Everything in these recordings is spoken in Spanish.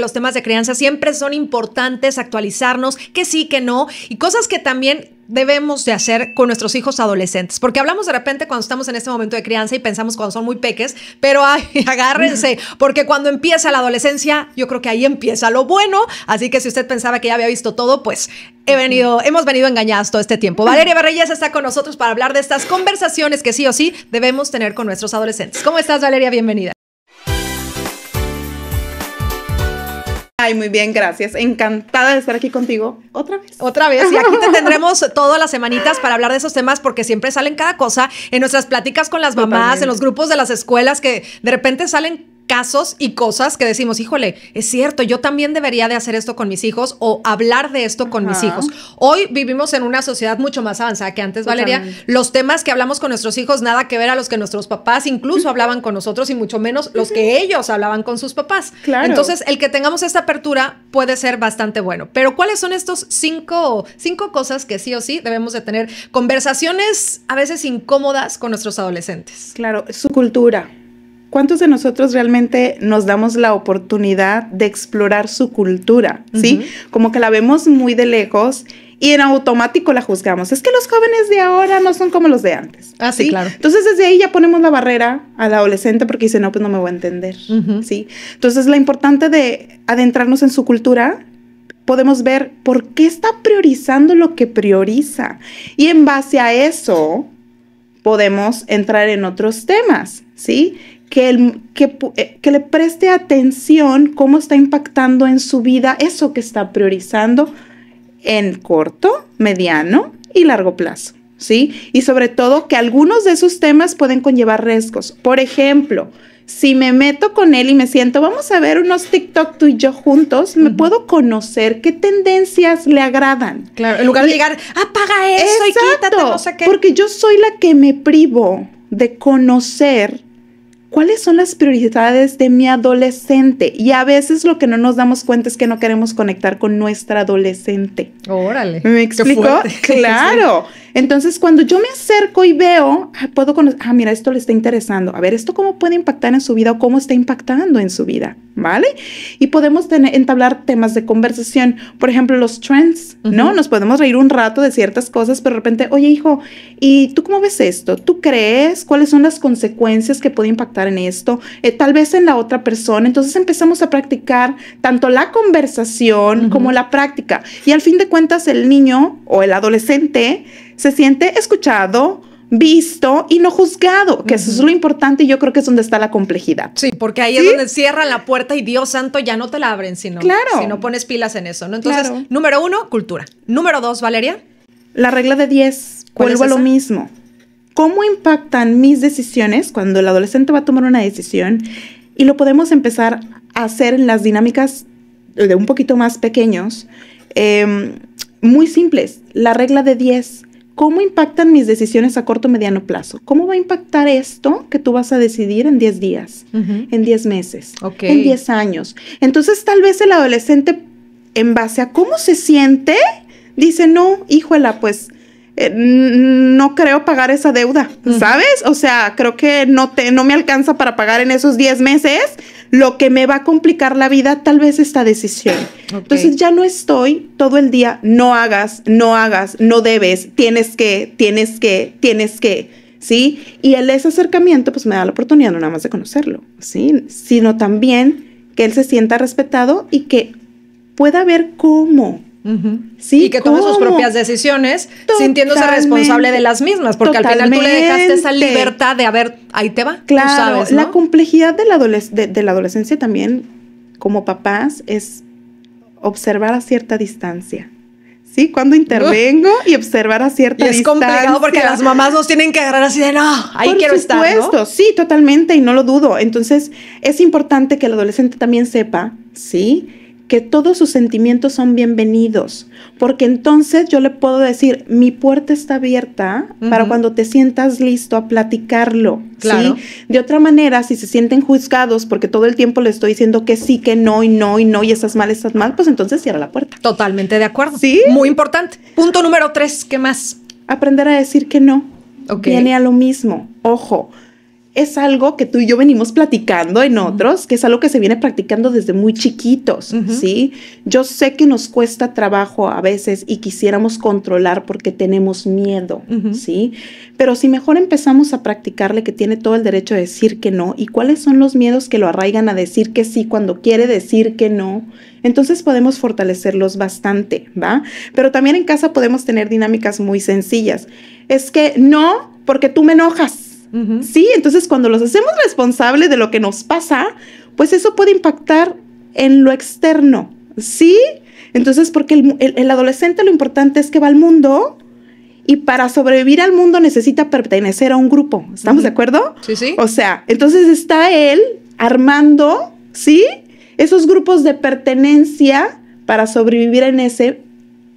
que los temas de crianza siempre son importantes, actualizarnos, que sí, que no, y cosas que también debemos de hacer con nuestros hijos adolescentes, porque hablamos de repente cuando estamos en este momento de crianza y pensamos cuando son muy peques, pero ay, agárrense, porque cuando empieza la adolescencia, yo creo que ahí empieza lo bueno, así que si usted pensaba que ya había visto todo, pues hemos venido engañados todo este tiempo. Valeria Berreyes está con nosotros para hablar de estas conversaciones que sí o sí debemos tener con nuestros adolescentes. ¿Cómo estás, Valeria? Bienvenida. Ay, muy bien, gracias. Encantada de estar aquí contigo otra vez. Otra vez. Y aquí te tendremos todas las semanitas para hablar de esos temas porque siempre salen cada cosa en nuestras pláticas con las mamás, totalmente, en los grupos de las escuelas que de repente salen casos y cosas que decimos, híjole, es cierto, yo también debería de hacer esto con mis hijos o hablar de esto con mis hijos. Hoy vivimos en una sociedad mucho más avanzada que antes, Valeria. Totalmente. Los temas que hablamos con nuestros hijos, nada que ver a los que nuestros papás incluso hablaban con nosotros y mucho menos los que ellos hablaban con sus papás. Claro. Entonces, el que tengamos esta apertura puede ser bastante bueno. Pero, ¿cuáles son estos cinco cosas que sí o sí debemos de tener conversaciones a veces incómodas con nuestros adolescentes? Claro, su cultura. ¿Cuántos de nosotros realmente nos damos la oportunidad de explorar su cultura? ¿Sí? Como que la vemos muy de lejos y en automático la juzgamos. Es que los jóvenes de ahora no son como los de antes. Ah, sí, claro. Entonces, desde ahí ya ponemos la barrera al adolescente porque dice, no, pues no me voy a entender. ¿Sí? Entonces, lo importante de adentrarnos en su cultura, podemos ver por qué está priorizando lo que prioriza. Y en base a eso, podemos entrar en otros temas, ¿sí? Que le preste atención cómo está impactando en su vida eso que está priorizando en corto, mediano y largo plazo, ¿sí? Y sobre todo que algunos de esos temas pueden conllevar riesgos. Por ejemplo, si me meto con él y me siento, vamos a ver unos TikTok tú y yo juntos, me puedo conocer qué tendencias le agradan. Claro, en lugar de llegar, apaga eso. Exacto, y quítate, no sé qué. Porque yo soy la que me privo de conocer ¿cuáles son las prioridades de mi adolescente? Y a veces lo que no nos damos cuenta es que no queremos conectar con nuestra adolescente. Órale. ¿Me explico? Claro. Entonces, cuando yo me acerco y veo, puedo conocer, mira, esto le está interesando. A ver, ¿esto cómo puede impactar en su vida o cómo está impactando en su vida? ¿Vale? Y podemos entablar temas de conversación. Por ejemplo, los trends, ¿no? Nos podemos reír un rato de ciertas cosas, pero de repente, oye, hijo, ¿y tú cómo ves esto? ¿Tú crees? ¿Cuáles son las consecuencias que puede impactar en esto? Tal vez en la otra persona. Entonces empezamos a practicar tanto la conversación como la práctica. Y al fin de cuentas, el niño o el adolescente se siente escuchado, visto y no juzgado, que eso es lo importante y yo creo que es donde está la complejidad. Sí, porque ahí es donde cierran la puerta y Dios santo ya no te la abren si no pones pilas en eso, ¿no? Entonces, número 1, cultura. Número 2, Valeria. La regla de 10, vuelvo a lo mismo. ¿Cómo impactan mis decisiones cuando el adolescente va a tomar una decisión? Y lo podemos empezar a hacer en las dinámicas de un poquito más pequeños, muy simples. La regla de 10. ¿Cómo impactan mis decisiones a corto o mediano plazo? ¿Cómo va a impactar esto que tú vas a decidir en 10 días, en 10 meses, en 10 años? Entonces, tal vez el adolescente, en base a cómo se siente, dice, no, híjola, pues, no creo pagar esa deuda, ¿sabes? O sea, creo que no me alcanza para pagar en esos 10 meses lo que me va a complicar la vida, tal vez esta decisión. Entonces ya no estoy todo el día, no hagas, no debes, tienes que, ¿sí? Y ese acercamiento pues me da la oportunidad no nada más de conocerlo, ¿sí? Sino también que él se sienta respetado y que pueda ver cómo. Sí, y que tome sus propias decisiones sintiéndose responsable de las mismas, porque al final tú le dejaste esa libertad de, a ver, ahí te va. Claro, tú sabes, ¿no? La complejidad de la adolescencia también, como papás, es observar a cierta distancia. ¿Sí? Cuando intervengo y observar a cierta distancia. Es complicado porque las mamás nos tienen que agarrar así de, no, ahí quiero estar, ¿no? Por supuesto, sí, totalmente, y no lo dudo. Entonces, es importante que el adolescente también sepa, ¿sí?, que todos sus sentimientos son bienvenidos, porque entonces yo le puedo decir, mi puerta está abierta para cuando te sientas listo a platicarlo, claro. ¿sí? De otra manera, si se sienten juzgados porque todo el tiempo le estoy diciendo que sí, que no, y estás mal, pues entonces cierra la puerta. Totalmente de acuerdo. ¿Sí? Muy importante. Punto número 3, ¿qué más? Aprender a decir que no. Viene a lo mismo. Ojo, es algo que tú y yo venimos platicando en otros, que es algo que se viene practicando desde muy chiquitos, ¿sí? Yo sé que nos cuesta trabajo a veces y quisiéramos controlar porque tenemos miedo, ¿sí? Pero si mejor empezamos a practicarle que tiene todo el derecho a decir que no, y cuáles son los miedos que lo arraigan a decir que sí cuando quiere decir que no, entonces podemos fortalecerlos bastante, ¿va? Pero también en casa podemos tener dinámicas muy sencillas. Es que no, porque tú me enojas. Sí, entonces cuando los hacemos responsables de lo que nos pasa, pues eso puede impactar en lo externo, ¿sí? Entonces, porque el adolescente lo importante es que va al mundo y para sobrevivir al mundo necesita pertenecer a un grupo, ¿estamos de acuerdo? Sí, sí. O sea, entonces está él armando, ¿sí? Esos grupos de pertenencia para sobrevivir en ese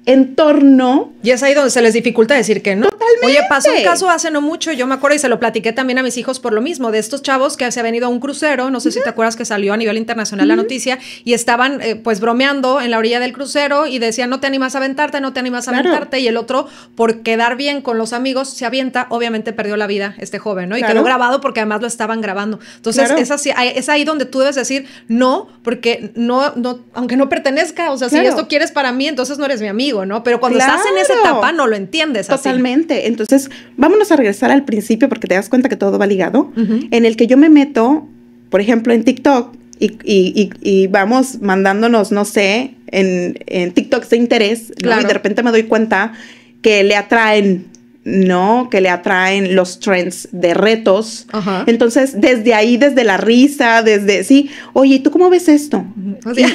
entorno. Y es ahí donde se les dificulta decir que no. Totalmente. Oye, pasó un caso hace no mucho, yo me acuerdo y se lo platiqué también a mis hijos por lo mismo, de estos chavos que se habían ido a un crucero, no sé si te acuerdas que salió a nivel internacional la noticia, y estaban pues bromeando en la orilla del crucero y decían, no te animas a aventarte, no te animas a aventarte, y el otro, por quedar bien con los amigos, se avienta, obviamente perdió la vida este joven, ¿no? Y quedó grabado porque además lo estaban grabando. Entonces, es ahí donde tú debes decir no, porque no, aunque no pertenezca, o sea, si esto quieres para mí, entonces no eres mi amigo, ¿no? Pero cuando estás en esa etapa no lo entiendes así. Totalmente. Entonces, vámonos a regresar al principio porque te das cuenta que todo va ligado. En el que yo me meto, por ejemplo, en TikTok y vamos mandándonos, no sé, en TikToks de interés, ¿no? Y de repente me doy cuenta que le atraen, ¿no? Que le atraen los trends de retos. Entonces, desde ahí, desde la risa, sí, oye, ¿y tú cómo ves esto? Digo,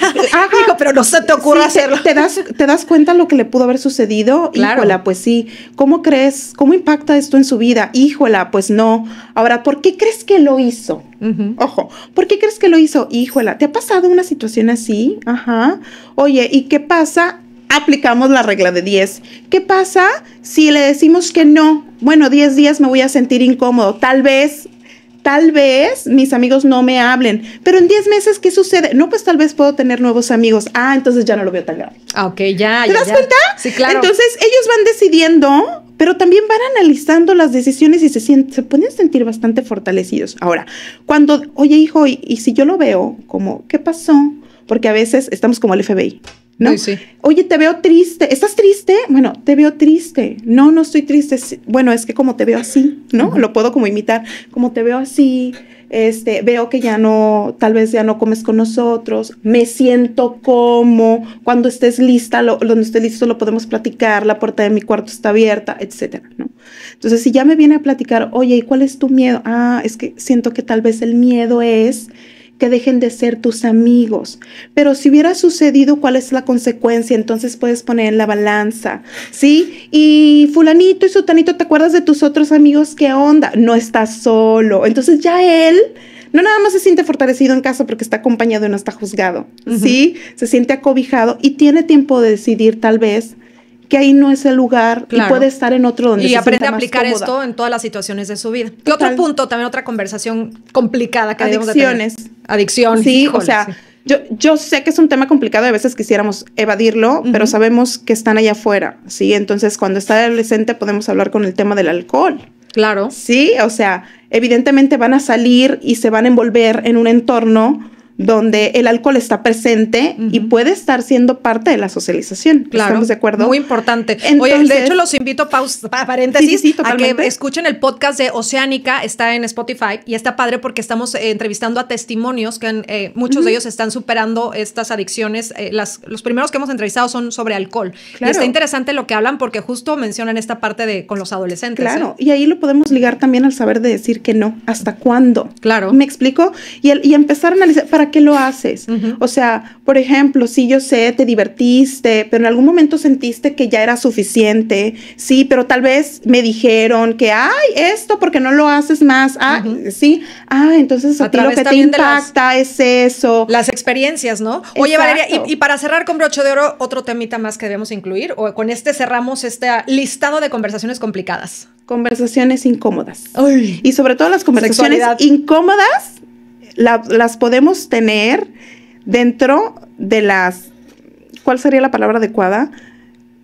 pero no se te ocurre hacerlo. ¿Te das cuenta lo que le pudo haber sucedido? Claro. Híjola, pues sí. ¿Cómo crees? ¿Cómo impacta esto en su vida? Híjola, pues no. Ahora, ¿por qué crees que lo hizo? Ojo, ¿por qué crees que lo hizo? Híjola, ¿te ha pasado una situación así? Oye, ¿y qué pasa? Aplicamos la regla de 10. ¿Qué pasa si le decimos que no? Bueno, 10 días me voy a sentir incómodo. Tal vez mis amigos no me hablen. Pero en 10 meses, ¿qué sucede? No, pues tal vez puedo tener nuevos amigos. Entonces ya no lo veo tan grave. Ok, ya. ¿Te das cuenta? Sí, claro. Entonces ellos van decidiendo, pero también van analizando las decisiones y se pueden sentir bastante fortalecidos. Ahora, cuando, oye, hijo, y si yo lo veo como, ¿qué pasó? Porque a veces estamos como el FBI. ¿No? Sí. Oye, te veo triste. ¿Estás triste? Bueno, te veo triste. No, no estoy triste. Bueno, es que como te veo así, ¿no? Lo puedo como imitar. Como te veo así, veo que tal vez ya no comes con nosotros. Me siento como. Cuando estés lista, donde esté listo lo podemos platicar. La puerta de mi cuarto está abierta, etcétera, ¿no? Entonces, si ya me viene a platicar, oye, ¿y cuál es tu miedo? Es que siento que tal vez el miedo es que dejen de ser tus amigos. Pero si hubiera sucedido, ¿cuál es la consecuencia? Entonces puedes poner en la balanza, ¿sí? Y fulanito y sutanito, ¿te acuerdas de tus otros amigos? ¿Qué onda? No estás solo. Entonces ya él no nada más se siente fortalecido en casa porque está acompañado y no está juzgado, ¿sí? Se siente acobijado y tiene tiempo de decidir tal vez que ahí no es el lugar y puede estar en otro donde se sienta más cómoda. Y aprende a aplicar esto en todas las situaciones de su vida. ¿Qué otro punto? También otra conversación complicada que debemos de tener. Adicciones. Sí, híjole, o sea, sí. Yo sé que es un tema complicado y a veces quisiéramos evadirlo, pero sabemos que están allá afuera, ¿sí? Entonces, cuando está adolescente podemos hablar con el tema del alcohol. Claro. Sí, o sea, evidentemente van a salir y se van a envolver en un entorno donde el alcohol está presente y puede estar siendo parte de la socialización. Claro. ¿Estamos de acuerdo? Muy importante. Entonces, oye, de hecho los invito, paréntesis, sí, a que escuchen el podcast de Oceánica, está en Spotify y está padre porque estamos entrevistando a testimonios que muchos de ellos están superando estas adicciones. Los primeros que hemos entrevistado son sobre alcohol. Claro. Y está interesante lo que hablan porque justo mencionan esta parte con los adolescentes. Claro, y ahí lo podemos ligar también al saber de decir que no. ¿Hasta cuándo? Claro. ¿Me explico? Y empezar a analizar, ¿para qué lo haces? O sea, por ejemplo, sí, yo sé, te divertiste, pero en algún momento sentiste que ya era suficiente, sí, pero tal vez me dijeron que, esto, porque no lo haces más, sí, entonces a ti lo que te impacta es eso. Las experiencias, ¿no? Exacto. Oye, Valeria, y para cerrar con broche de oro, otro temita más que debemos incluir, o con cerramos este listado de conversaciones complicadas. Conversaciones incómodas. Ay. Y sobre todo las conversaciones incómodas, las podemos tener dentro de ¿cuál sería la palabra adecuada?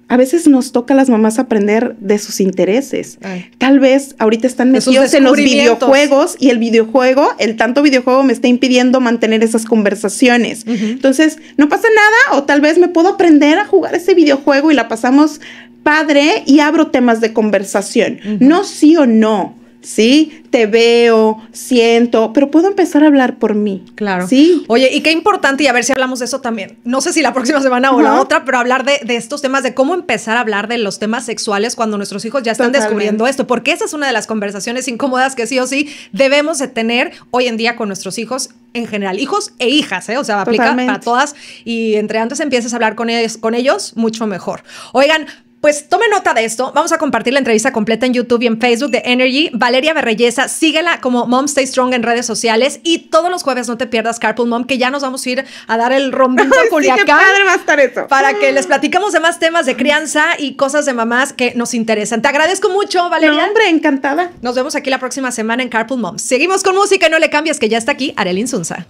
a veces nos toca a las mamás aprender de sus intereses. Tal vez ahorita están metidos en los videojuegos y el tanto videojuego me está impidiendo mantener esas conversaciones. Entonces, no pasa nada, o tal vez me puedo aprender a jugar ese videojuego y la pasamos padre y abro temas de conversación. No sí o no. Sí, te veo, siento, pero puedo empezar a hablar por mí. Claro. Sí. Oye, y qué importante, y a ver si hablamos de eso también. No sé si la próxima semana o la otra, pero hablar de estos temas, de cómo empezar a hablar de los temas sexuales cuando nuestros hijos ya están descubriendo esto, porque esa es una de las conversaciones incómodas que sí o sí debemos de tener hoy en día con nuestros hijos en general, hijos e hijas, o sea, aplica para todas, y entre antes empieces a hablar con ellos, mucho mejor. Oigan, pues tome nota de esto. Vamos a compartir la entrevista completa en YouTube y en Facebook de Energy. Valeria Berreyesa, síguela como Mom Stay Strong en redes sociales. Y todos los jueves no te pierdas Carpool Mom, que ya nos vamos a ir a dar el rondito a Culiacán. Sí, qué padre va a estar eso. Para que les platicamos de más temas de crianza y cosas de mamás que nos interesan. Te agradezco mucho, Valeria. No, hombre, encantada. Nos vemos aquí la próxima semana en Carpool Mom. Seguimos con música y no le cambies, que ya está aquí Arely Insunza.